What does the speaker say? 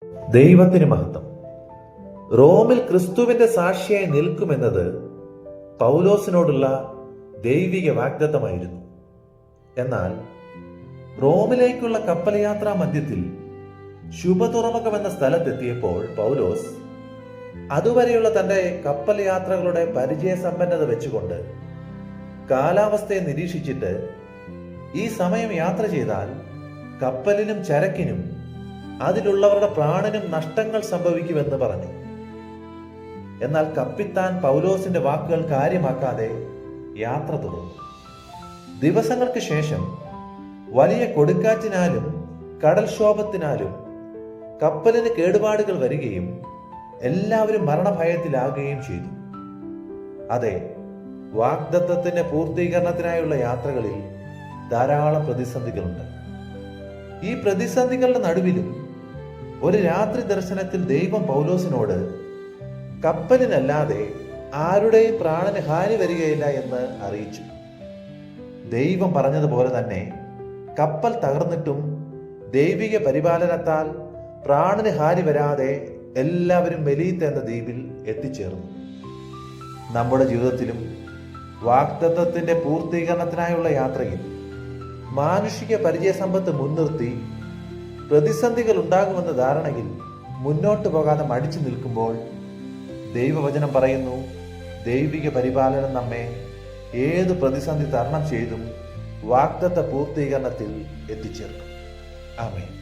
ദൈവത്തിന് മഹത്വം. റോമിൽ ക്രിസ്തുവിന്റെ സാക്ഷിയായി നിൽക്കുമെന്നത് പൗലോസിനോടുള്ള ദൈവിക വാഗ്ദത്തമായിരുന്നു. എന്നാൽ റോമിലേക്കുള്ള കപ്പൽ യാത്രാ മധ്യത്തിൽ ശുഭതുറമുഖം എന്ന സ്ഥലത്തെത്തിയപ്പോൾ പൗലോസ് അതുവരെയുള്ള തന്റെ കപ്പൽ യാത്രകളുടെ പരിചയസമ്പന്നത വെച്ചുകൊണ്ട് കാലാവസ്ഥയെ നിരീക്ഷിച്ചിട്ട് ഈ സമയം യാത്ര ചെയ്താൽ കപ്പലിനും ചരക്കിനും അതിലുള്ളവരുടെ പ്രാണനും നഷ്ടങ്ങൾ സംഭവിക്കുമെന്ന് പറഞ്ഞു. എന്നാൽ കപ്പിത്താൻ പൗലോസിന്റെ വാക്കുകൾ കാര്യമാക്കാതെ യാത്ര തുടർന്നു. ദിവസങ്ങൾക്ക് ശേഷം വലിയ കൊടുങ്കാറ്റിനാലും കടൽക്ഷോഭത്തിനാലും കപ്പലിന് കേടുപാടുകൾ വരികയും എല്ലാവരും മരണഭയത്തിലാകുകയും ചെയ്തു. അതെ, വാഗ്ദത്തത്തിന്റെ പൂർത്തീകരണത്തിനായുള്ള യാത്രകളിൽ ധാരാളം പ്രതിസന്ധികളുണ്ട്. ഈ പ്രതിസന്ധികളുടെ നടുവിലും ഒരു രാത്രി ദർശനത്തിൽ ദൈവം പൗലോസിനോട് കപ്പലിനല്ലാതെ ആരുടെയും പ്രാണന് ഹാനി വരികയില്ല എന്ന് അറിയിച്ചു. ദൈവം പറഞ്ഞതുപോലെ തന്നെ കപ്പൽ തകർന്നിട്ടും ദൈവിക പരിപാലനത്താൽ പ്രാണന് ഹാനി വരാതെ എല്ലാവരും മെലീത്ത എന്ന ദ്വീപിൽ എത്തിച്ചേർന്നു. നമ്മുടെ ജീവിതത്തിലും വാഗ്ദത്തത്തിന്റെ പൂർത്തീകരണത്തിനായുള്ള യാത്രയിൽ മാനുഷിക പരിചയസമ്പത്ത് മുൻനിർത്തി പ്രതിസന്ധികൾ ഉണ്ടാകുമെന്ന ധാരണയിൽ മുന്നോട്ട് പോകാതെ മടിച്ചു നിൽക്കുമ്പോൾ ദൈവവചനം പറയുന്നു, ദൈവിക പരിപാലനം നമ്മെ ഏത് പ്രതിസന്ധി തരണം ചെയ്തും വാഗ്ദത്ത പൂർത്തീകരണത്തിൽ എത്തിച്ചേർക്കും. ആമേൻ.